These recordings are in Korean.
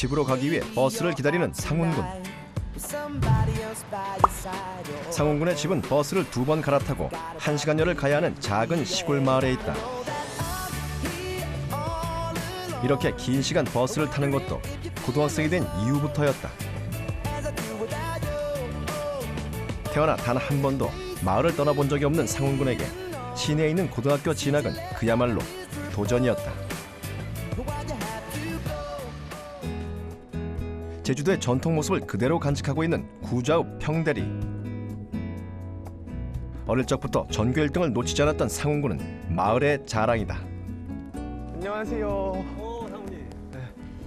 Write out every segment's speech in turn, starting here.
집으로 가기 위해 버스를 기다리는 상훈군. 상훈군의 집은 버스를 2번 갈아타고 1시간여를 가야 하는 작은 시골 마을에 있다. 이렇게 긴 시간 버스를 타는 것도 고등학생이 된 이후부터였다. 태어나 단 한 번도 마을을 떠나본 적이 없는 상훈군에게 시내에 있는 고등학교 진학은 그야말로 도전이었다. 제주도의 전통 모습을 그대로 간직하고 있는 구좌읍 평대리. 어릴 적부터 전교 1등을 놓치지 않았던 상훈군은 마을의 자랑이다. 안녕하세요. 상훈이. 네.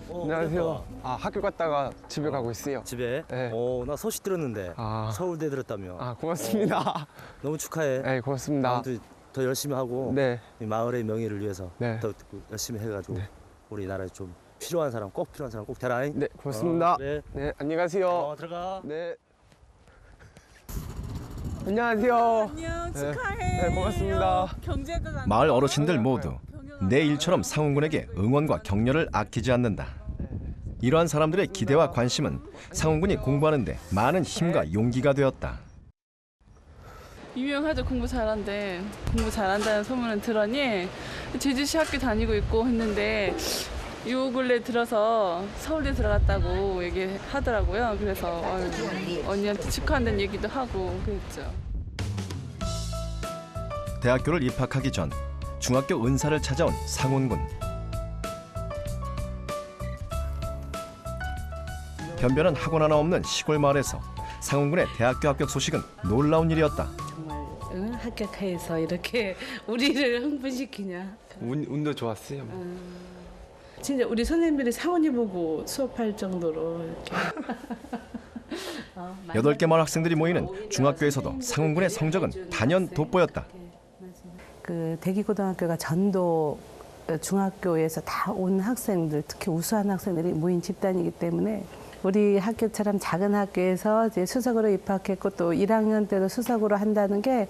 안녕하세요. 반갑다. 학교 갔다가 집에 가고 있어요. 집에? 네. 나 소식 들었는데 서울대 들었다며. 고맙습니다. 너무 축하해. 네, 고맙습니다. 아무튼 더 열심히 하고 네. 이 마을의 명예를 위해서 네. 더 열심히 해가지고 네. 우리나라에 좀 필요한 사람 꼭 되라. 네, 고맙습니다. 그래. 네, 안녕히 가세요. 들어가. 네. 안녕하세요. 안녕, 네. 축하해. 네, 고맙습니다. 경제학과 마을 어르신들 모두 내 일처럼 상훈군에게 응원과 격려를 아끼지 않는다. 이러한 사람들의 기대와 관심은 상훈군이 공부하는데 많은 힘과 용기가 되었다. 유명하죠. 공부 잘한대. 공부 잘한다는 소문은 들으니 제주시 학교 다니고 있고 했는데 요 근래 들어서 서울대 들어갔다고 얘기하더라고요. 그래서 언니한테 축하한다는 얘기도 하고 그랬죠. 대학교를 입학하기 전 중학교 은사를 찾아온 상훈군. 변변한 학원 하나 없는 시골 마을에서 상훈군의 대학교 합격 소식은 놀라운 일이었다. 정말 합격해서 이렇게 우리를 흥분시키냐. 운도 좋았어요. 진짜 우리 선생님들이 상훈이 보고 수업할 정도로 이렇게. 8개 마을 학생들이 모이는 중학교에서도 상훈군의 성적은 단연 돋보였다. 그 대기고등학교가 전도 중학교에서 다 온 학생들, 특히 우수한 학생들이 모인 집단이기 때문에 우리 학교처럼 작은 학교에서 이제 수석으로 입학했고 또 1학년 때도 수석으로 한다는 게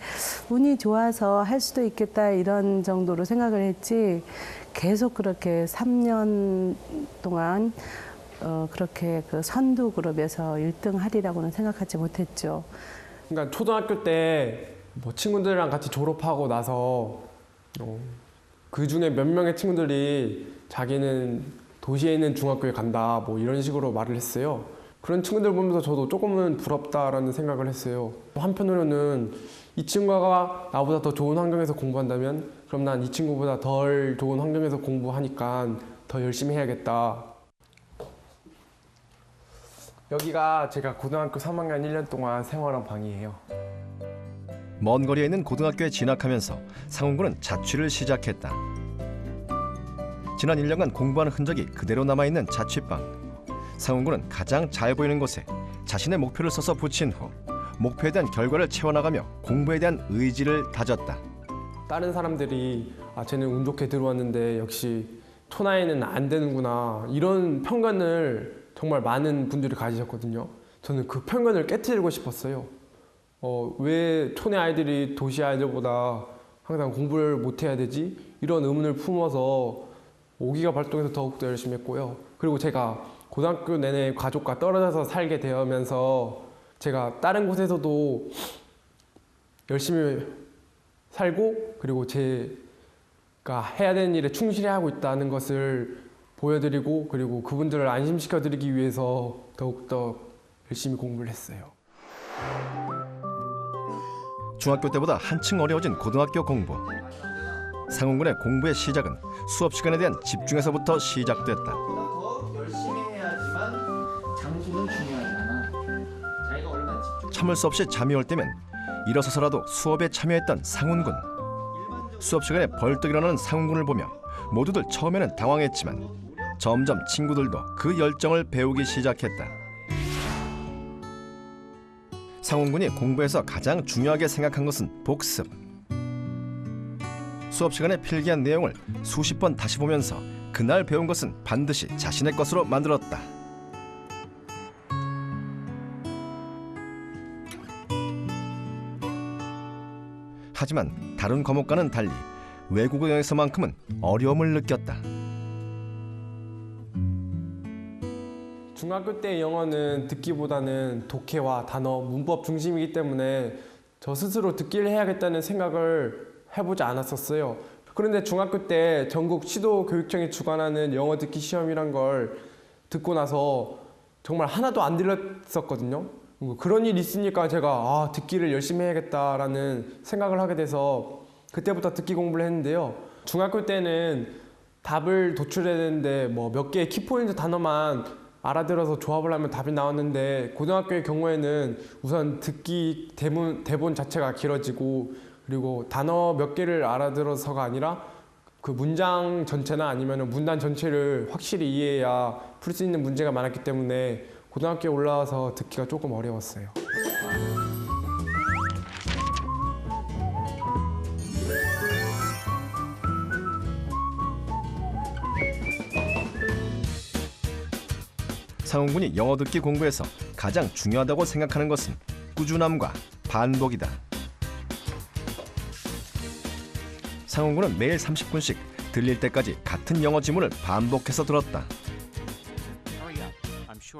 운이 좋아서 할 수도 있겠다 이런 정도로 생각을 했지 계속 그렇게 3년 동안 그렇게 그 선두 그룹에서 1등 하리라고는 생각하지 못했죠. 그러니까 초등학교 때 뭐 친구들이랑 같이 졸업하고 나서 그 중에 몇 명의 친구들이 자기는 도시에 있는 중학교에 간다 뭐 이런 식으로 말을 했어요. 그런 친구들 보면서 저도 조금은 부럽다라는 생각을 했어요. 한편으로는 이 친구가 나보다 더 좋은 환경에서 공부한다면 그럼 난 이 친구보다 덜 좋은 환경에서 공부하니까 더 열심히 해야겠다. 여기가 제가 고등학교 3학년 1년 동안 생활한 방이에요. 먼 거리에 있는 고등학교에 진학하면서 상훈군은 자취를 시작했다. 지난 1년간 공부한 흔적이 그대로 남아있는 자취방. 상훈군은 가장 잘 보이는 곳에 자신의 목표를 써서 붙인 후 목표에 대한 결과를 채워나가며 공부에 대한 의지를 다졌다. 다른 사람들이 쟤는 운 좋게 들어왔는데 역시 토나이는 안 되는구나 이런 편견을 정말 많은 분들이 가지셨거든요. 저는 그 편견을 깨트리고 싶었어요. 왜 촌의 아이들이 도시 아이들보다 항상 공부를 못해야 되지? 이런 의문을 품어서 오기가 발동해서 더욱더 열심히 했고요. 그리고 제가 고등학교 내내 가족과 떨어져서 살게 되면서 제가 다른 곳에서도 열심히 살고 그리고 제가 해야 되는 일에 충실히 하고 있다는 것을 보여드리고 그리고 그분들을 안심시켜드리기 위해서 더욱더 열심히 공부를 했어요. 중학교 때보다 한층 어려워진 고등학교 공부. 상훈군의 공부의 시작은 수업 시간에 대한 집중에서부터 시작됐다. 더 열심히 해야지만 장수는 중요하잖아. 자기가 얼마나 집중. 참을 수 없이 잠이 올 때면 일어서서라도 수업에 참여했던 상훈군. 수업 시간에 벌떡 일어나는 상훈군을 보며 모두들 처음에는 당황했지만 점점 친구들도 그 열정을 배우기 시작했다. 상훈군이 공부에서 가장 중요하게 생각한 것은 복습. 수업 시간에 필기한 내용을 수십 번 다시 보면서 그날 배운 것은 반드시 자신의 것으로 만들었다. 하지만 다른 과목과는 달리 외국어에서만큼은 어려움을 느꼈다. 중학교 때 영어는 듣기보다는 독해와 단어, 문법 중심이기 때문에 저 스스로 듣기를 해야겠다는 생각을 해보지 않았었어요. 그런데 중학교 때 전국 시도교육청이 주관하는 영어 듣기 시험이란 걸 듣고 나서 정말 하나도 안 들렸었거든요. 그런 일이 있으니까 제가 듣기를 열심히 해야겠다라는 생각을 하게 돼서 그때부터 듣기 공부를 했는데요. 중학교 때는 답을 도출해야 되는데 뭐 몇 개의 키포인트 단어만 알아들어서 조합을 하면 답이 나왔는데 고등학교의 경우에는 우선 듣기 대본 자체가 길어지고 그리고 단어 몇 개를 알아들어서가 아니라 그 문장 전체나 아니면 문단 전체를 확실히 이해해야 풀 수 있는 문제가 많았기 때문에 고등학교에 올라와서 듣기가 조금 어려웠어요. 상훈군이 영어 듣기 공부에서 가장 중요하다고 생각하는 것은 꾸준함과 반복이다. 상훈군은 매일 30분씩 들릴 때까지 같은 영어 지문을 반복해서 들었다.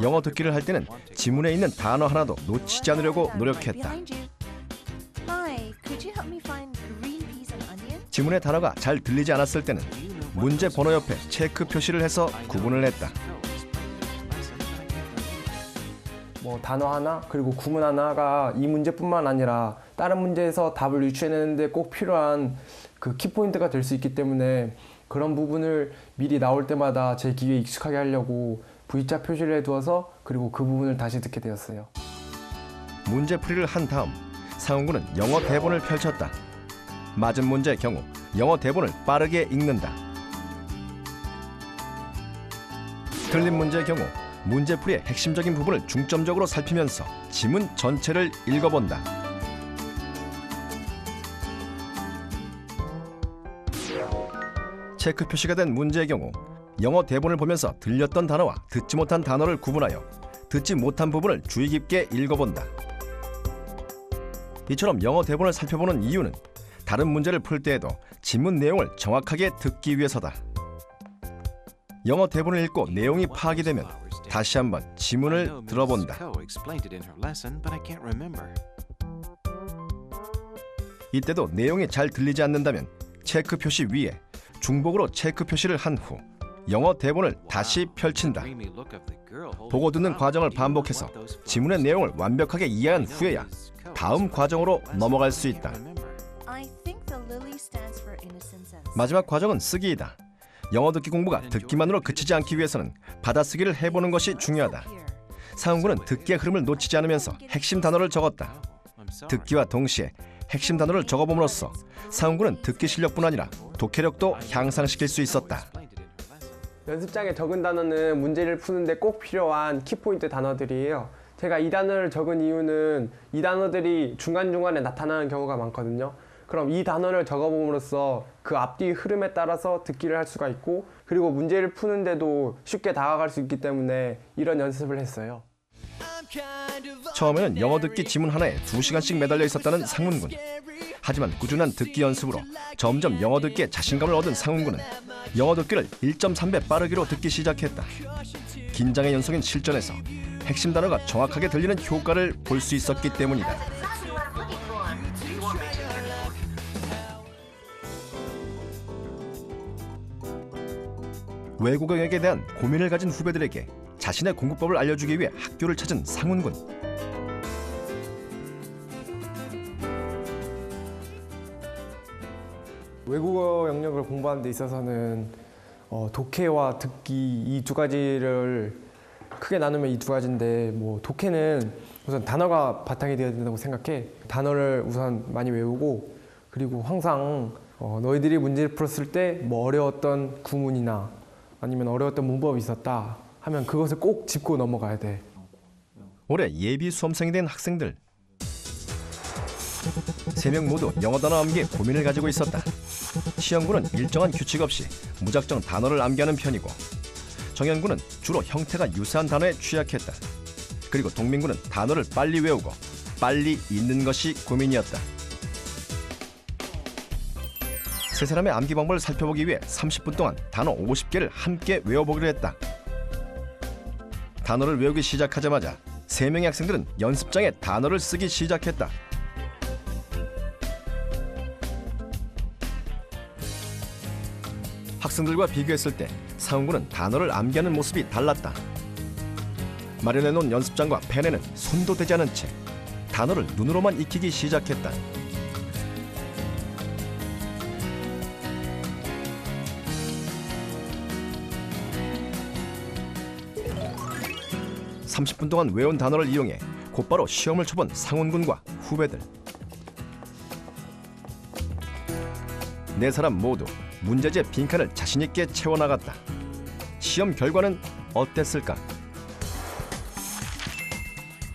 영어 듣기를 할 때는 지문에 있는 단어 하나도 놓치지 않으려고 노력했다. 지문의 단어가 잘 들리지 않았을 때는 문제 번호 옆에 체크 표시를 해서 구분을 했다. 뭐 단어 하나 그리고 구문 하나가 이 문제뿐만 아니라 다른 문제에서 답을 유추해내는데 꼭 필요한 그 키포인트가 될 수 있기 때문에 그런 부분을 미리 나올 때마다 제 귀에 익숙하게 하려고 V자 표시를 해두어서 그리고 그 부분을 다시 듣게 되었어요. 문제풀이를 한 다음 상훈군은 영어 대본을 펼쳤다. 맞은 문제의 경우 영어 대본을 빠르게 읽는다. 틀린 문제의 경우 문제풀이의 핵심적인 부분을 중점적으로 살피면서 지문 전체를 읽어본다. 체크 표시가 된 문제의 경우 영어 대본을 보면서 들렸던 단어와 듣지 못한 단어를 구분하여 듣지 못한 부분을 주의 깊게 읽어본다. 이처럼 영어 대본을 살펴보는 이유는 다른 문제를 풀 때에도 지문 내용을 정확하게 듣기 위해서다. 영어 대본을 읽고 내용이 파악이 되면 다시 한번 지문을 들어본다. 이때도 내용이 잘 들리지 않는다면 체크 표시 위에 중복으로 체크 표시를 한 후 영어 대본을 다시 펼친다. 보고 듣는 과정을 반복해서 지문의 내용을 완벽하게 이해한 후에야 다음 과정으로 넘어갈 수 있다. 마지막 과정은 쓰기이다. 영어 듣기 공부가 듣기만으로 그치지 않기 위해서는 받아쓰기를 해보는 것이 중요하다. 상훈군은 듣기의 흐름을 놓치지 않으면서 핵심 단어를 적었다. 듣기와 동시에 핵심 단어를 적어봄으로써 상훈군은 듣기 실력뿐 아니라 독해력도 향상시킬 수 있었다. 연습장에 적은 단어는 문제를 푸는데 꼭 필요한 키포인트 단어들이에요. 제가 이 단어를 적은 이유는 이 단어들이 중간중간에 나타나는 경우가 많거든요. 그럼 이 단어를 적어봄으로써 그 앞뒤 흐름에 따라서 듣기를 할 수가 있고 그리고 문제를 푸는데도 쉽게 다가갈 수 있기 때문에 이런 연습을 했어요. 처음에는 영어 듣기 지문 하나에 2시간씩 매달려 있었다는 상훈군. 하지만 꾸준한 듣기 연습으로 점점 영어 듣기에 자신감을 얻은 상훈군은 영어 듣기를 1.3배 빠르기로 듣기 시작했다. 긴장의 연속인 실전에서 핵심 단어가 정확하게 들리는 효과를 볼 수 있었기 때문이다. 외국어에 대한 고민을 가진 후배들에게 자신의 공부법을 알려주기 위해 학교를 찾은 상훈군. 외국어 영역을 공부하는 데 있어서는 독해와 듣기 이 두 가지를 크게 나누면 이 두 가지인데 뭐 독해는 우선 단어가 바탕이 되어야 된다고 생각해. 단어를 우선 많이 외우고 그리고 항상 너희들이 문제를 풀었을 때 뭐 어려웠던 구문이나 아니면 어려웠던 문법이 있었다 하면 그것을 꼭 짚고 넘어가야 돼. 올해 예비 수험생이 된 학생들 3명 모두 영어 단어 암기에 고민을 가지고 있었다. 시영군은 일정한 규칙 없이 무작정 단어를 암기하는 편이고 정현군은 주로 형태가 유사한 단어에 취약했다. 그리고 동민군은 단어를 빨리 외우고 빨리 읽는 것이 고민이었다. 세 사람의 암기 방법을 살펴보기 위해 30분 동안 단어 50개를 함께 외워보기로 했다. 단어를 외우기 시작하자마자 3명의 학생들은 연습장에 단어를 쓰기 시작했다. 학생들과 비교했을 때 상훈군은 단어를 암기하는 모습이 달랐다. 마련해놓은 연습장과 펜에는 손도 대지 않은 채 단어를 눈으로만 익히기 시작했다. (30분) 동안 외운 단어를 이용해 곧바로 시험을 쳐본 상훈군과 후배들. 네 사람 모두 문제지의 빈칸을 자신있게 채워나갔다. 시험 결과는 어땠을까?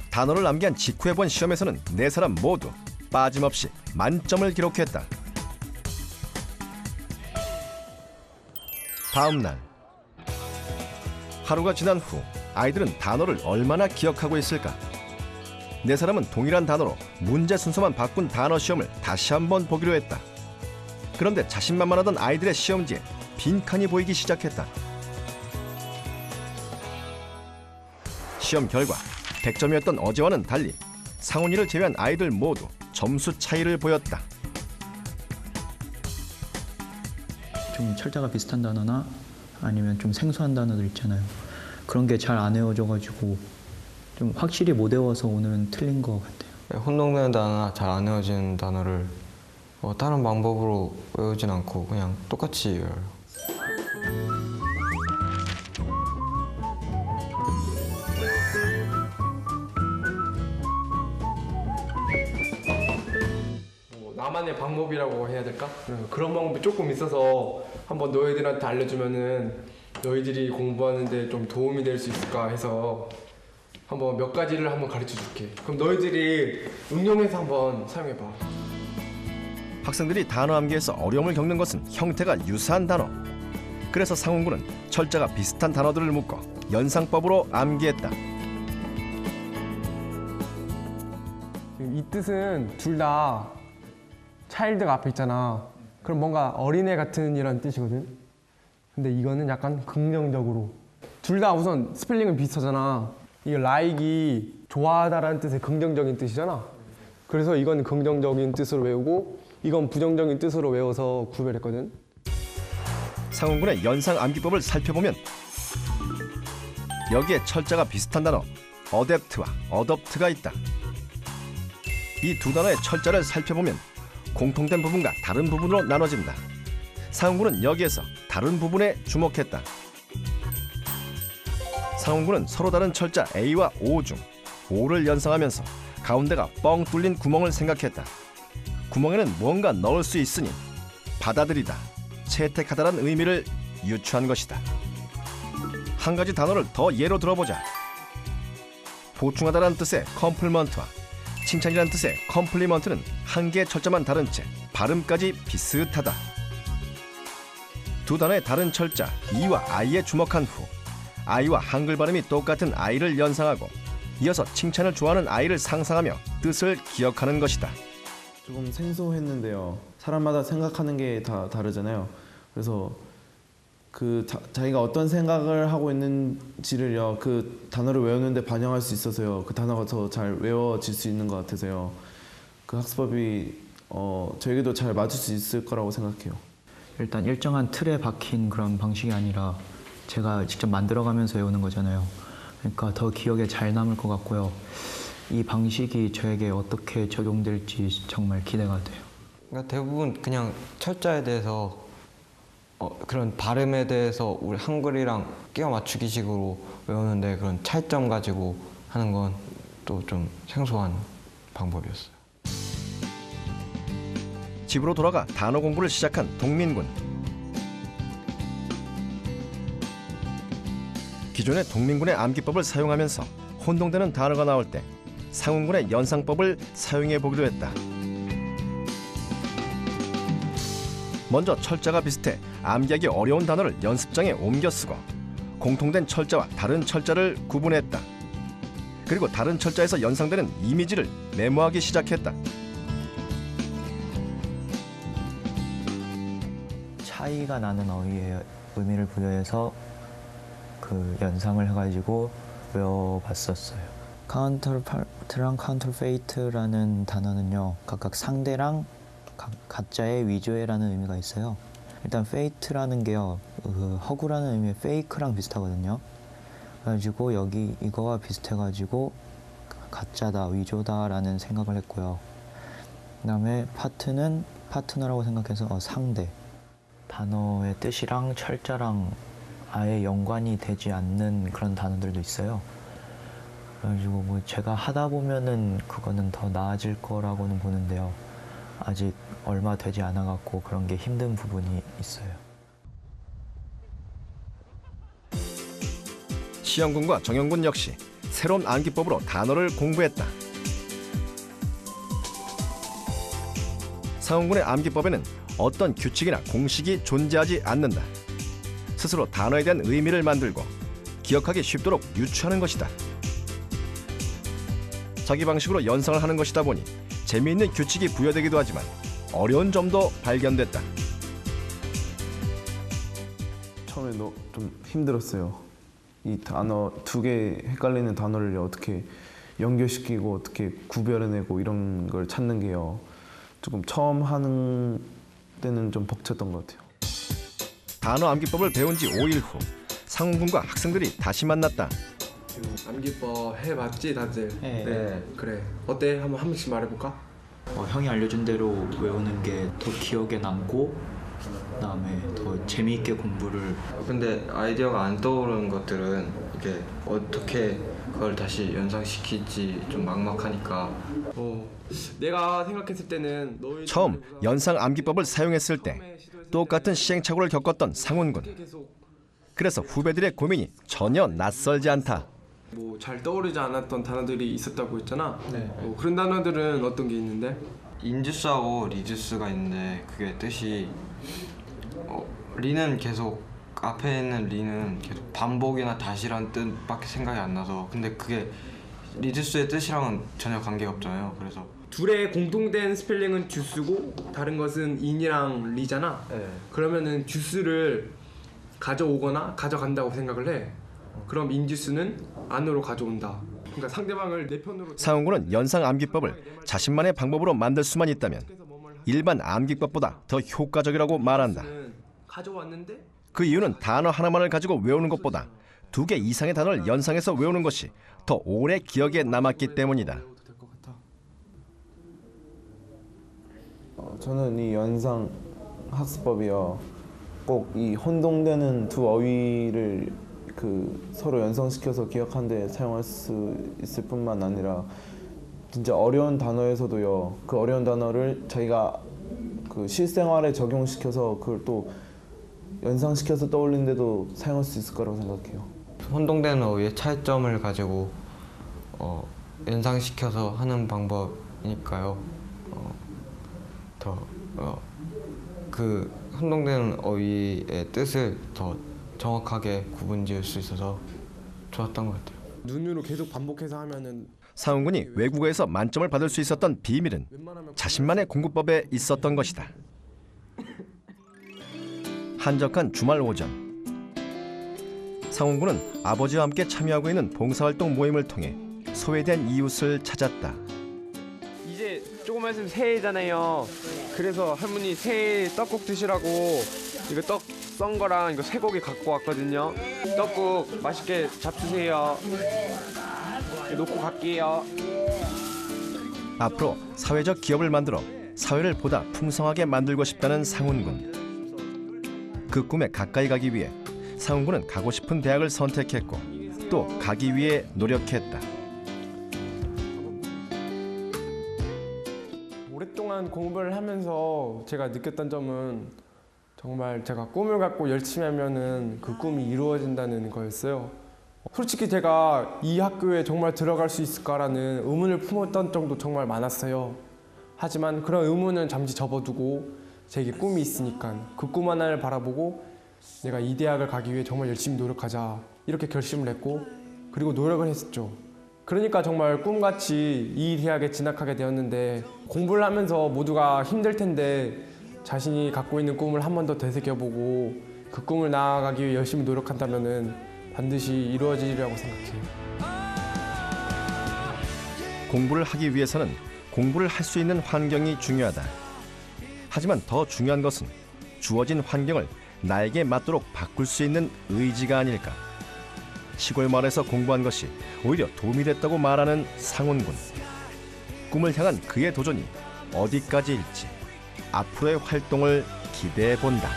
단어를 암기한 직후에 본 시험에서는 네 사람 모두 빠짐없이 만점을 기록했다. 다음 날 하루가 지난 후 아이들은 단어를 얼마나 기억하고 있을까? 네 사람은 동일한 단어로 문제 순서만 바꾼 단어 시험을 다시 한번 보기로 했다. 그런데 자신만만하던 아이들의 시험지에 빈칸이 보이기 시작했다. 시험 결과 100점이었던 어제와는 달리 상훈이를 제외한 아이들 모두 점수 차이를 보였다. 좀 철자가 비슷한 단어나 아니면 좀 생소한 단어들 있잖아요. 그런 게 잘 안 외워져가지고 좀 확실히 못 외워서 오늘은 틀린 것 같아요. 혼동되는 단어나 잘 안 외워지는 단어를 다른 방법으로 외우진 않고 그냥 똑같이 외워요. 나만의 방법이라고 해야 될까? 그런 방법이 조금 있어서 한번 너희들한테 알려주면은 너희들이 공부하는데 좀 도움이 될 수 있을까 해서 한번 몇 가지를 한번 가르쳐 줄게. 그럼 너희들이 응용해서 한번 사용해봐. 학생들이 단어 암기에서 어려움을 겪는 것은 형태가 유사한 단어. 그래서 상훈군은 철자가 비슷한 단어들을 묶어 연상법으로 암기했다. 이 뜻은 둘 다 차일드가 앞에 있잖아. 그럼 뭔가 어린애 같은 이런 뜻이거든. 근데 이거는 약간 긍정적으로. 둘 다 우선 스펠링은 비슷하잖아. 이 라이크이 좋아하다라는 뜻의 긍정적인 뜻이잖아. 그래서 이건 긍정적인 뜻으로 외우고 이건 부정적인 뜻으로 외워서 구별했거든. 상훈군의 연상 암기법을 살펴보면 여기에 철자가 비슷한 단어 어댑트와 어덥트가 있다. 이 두 단어의 철자를 살펴보면 공통된 부분과 다른 부분으로 나눠진다. 상훈군은 여기에서 다른 부분에 주목했다. 상훈군은 서로 다른 철자 A와 O 중 O를 연상하면서 가운데가 뻥 뚫린 구멍을 생각했다. 구멍에는 무언가 넣을 수 있으니 받아들이다, 채택하다라는 의미를 유추한 것이다. 한 가지 단어를 더 예로 들어보자. 보충하다라는 뜻의 컴플먼트와 칭찬이라는 뜻의 컴플리먼트는 한 개의 철자만 다른 채 발음까지 비슷하다. 두 단어의 다른 철자 E와 I에 주목한 후 I와 한글 발음이 똑같은 I를 연상하고 이어서 칭찬을 좋아하는 아이를 상상하며 뜻을 기억하는 것이다. 조금 생소했는데요. 사람마다 생각하는 게 다 다르잖아요. 그래서 자기가 어떤 생각을 하고 있는지를요, 그 단어를 외우는데 반영할 수 있어서요, 그 단어가 더 잘 외워질 수 있는 것 같아서요. 그 학습법이 저에게도 잘 맞을 수 있을 거라고 생각해요. 일단 일정한 틀에 박힌 그런 방식이 아니라 제가 직접 만들어가면서 외우는 거잖아요. 그러니까 더 기억에 잘 남을 것 같고요. 이 방식이 저에게 어떻게 적용될지 정말 기대가 돼요. 그러니까 대부분 그냥 철자에 대해서 그런 발음에 대해서 우리 한글이랑 끼워 맞추기식으로 외우는데 그런 차이점 가지고 하는 건 또 좀 생소한 방법이었어요. 집으로 돌아가 단어 공부를 시작한 동민군. 기존의 동민군의 암기법을 사용하면서 혼동되는 단어가 나올 때 상훈군의 연상법을 사용해 보기로 했다. 먼저 철자가 비슷해 암기하기 어려운 단어를 연습장에 옮겨 쓰고 공통된 철자와 다른 철자를 구분했다. 그리고 다른 철자에서 연상되는 이미지를 메모하기 시작했다. 차이가 나는 어휘에 의미를 부여해서 그 연상을 해가지고 외워봤었어요. 카운터파트랑 카운터페이트라는 단어는요, 각각 상대랑 가짜의 위조해라는 의미가 있어요. 일단 페이트라는 게요, 허구라는 의미의 페이크랑 비슷하거든요. 그래가지고 여기 이거와 비슷해가지고 가짜다, 위조다라는 생각을 했고요. 그다음에 파트는 파트너라고 생각해서 상대. 단어의 뜻이랑 철자랑 아예 연관이 되지 않는 그런 단어들도 있어요. 그래가지고 뭐 제가 하다 보면은 그거는 더 나아질 거라고는 보는데요. 아직 얼마 되지 않아 갖고 그런 게 힘든 부분이 있어요. 시영군과 정영군 역시 새로운 암기법으로 단어를 공부했다. 상훈군의 암기법에는 어떤 규칙이나 공식이 존재하지 않는다. 스스로 단어에 대한 의미를 만들고 기억하기 쉽도록 유추하는 것이다. 자기 방식으로 연상을 하는 것이다 보니 재미있는 규칙이 부여되기도 하지만 어려운 점도 발견됐다. 처음에 좀 힘들었어요. 이 단어 두 개 헷갈리는 단어를 어떻게 연결시키고 어떻게 구별해내고 이런 걸 찾는 게요. 조금 처음 하는 때는 좀 벅찼던 것 같아요. 단어 암기법을 배운 지 5일 후 상훈군과 학생들이 다시 만났다. 암기법 해봤지 다들? 네. 그래. 어때? 한번 한 번씩 말해볼까? 형이 알려준 대로 외우는 게 더 기억에 남고 그다음에 더 재미있게 공부를. 근데 아이디어가 안 떠오르는 것들은 이게 어떻게 그걸 다시 연상시킬지 좀 막막하니까. 내가 생각했을 때는 너희 처음 연상 암기법을 사용했을 때 똑같은 시행착오를 겪었던 상훈군. 그래서 후배들의 고민이 전혀 낯설지 않다. 뭐 잘 떠오르지 않았던 단어들이 있었다고 했잖아. 그런 단어들은 어떤 게 있는데? 인주스하고 리주스가 있는데 그게 뜻이 리는 계속 앞에 있는 리는 계속 반복이나 다시란 뜻밖에 생각이 안 나서. 근데 그게 리주스의 뜻이랑은 전혀 관계가 없잖아요. 그래서 둘의 공통된 스펠링은 주스고 다른 것은 인이랑 리잖아. 그러면은 주스를 가져오거나 가져간다고 생각을 해. 그럼 인주스는 안으로 가져온다. 그러니까 상대방을 내 편으로. 상훈군은 연상 암기법을 자신만의 방법으로 만들 수만 있다면 일반 암기법보다 더 효과적이라고 말한다. 가져왔는데 그 이유는 단어 하나만을 가지고 외우는 것보다 2개 이상의 단어를 연상해서 외우는 것이 더 오래 기억에 남았기 때문이다. 저는 이 연상 학습법이요, 꼭 이 혼동되는 두 어휘를 서로 연상시켜서 기억하는데 사용할 수 있을 뿐만 아니라 진짜 어려운 단어에서도요, 그 어려운 단어를 자기가 실생활에 적용시켜서 그걸 또 연상시켜서 떠올리는데도 사용할 수 있을 거라고 생각해요. 혼동되는 어휘의 차이점을 가지고 연상시켜서 하는 방법이니까요. 그 혼동되는 어휘의 뜻을 더 정확하게 구분지을 수 있어서 좋았던 것 같아요. 눈으로 계속 반복해서 하면은 상훈군이 외국어에서 만점을 받을 수 있었던 비밀은 자신만의 공부법에 있었던 것이다. 한적한 주말 오전, 상훈군은 아버지와 함께 참여하고 있는 봉사활동 모임을 통해 소외된 이웃을 찾았다. 이제 조금만 있으면 새해잖아요. 그래서 할머니 새해 떡국 드시라고 이거 떡 썬 거랑 이거 쇠고기 갖고 왔거든요. 떡국 맛있게 잡수세요. 놓고 갈게요. 앞으로 사회적 기업을 만들어 사회를 보다 풍성하게 만들고 싶다는 상훈군. 그 꿈에 가까이 가기 위해 상훈군은 가고 싶은 대학을 선택했고 또 가기 위해 노력했다. 오랫동안 공부를 하면서 제가 느꼈던 점은 정말 제가 꿈을 갖고 열심히 하면은 그 꿈이 이루어진다는 거였어요. 솔직히 제가 이 학교에 정말 들어갈 수 있을까라는 의문을 품었던 적도 정말 많았어요. 하지만 그런 의문은 잠시 접어두고 제게 꿈이 있으니까 그 꿈 하나를 바라보고 내가 이 대학을 가기 위해 정말 열심히 노력하자 이렇게 결심을 했고 그리고 노력을 했었죠. 그러니까 정말 꿈같이 이 대학에 진학하게 되었는데 공부를 하면서 모두가 힘들 텐데 자신이 갖고 있는 꿈을 한 번 더 되새겨보고 그 꿈을 나아가기 위해 열심히 노력한다면은 반드시 이루어지리라고 생각해요. 공부를 하기 위해서는 공부를 할 수 있는 환경이 중요하다. 하지만 더 중요한 것은 주어진 환경을 나에게 맞도록 바꿀 수 있는 의지가 아닐까. 시골 마을에서 공부한 것이 오히려 도움이 됐다고 말하는 상훈군. 꿈을 향한 그의 도전이 어디까지일지 앞으로의 활동을 기대해 본다.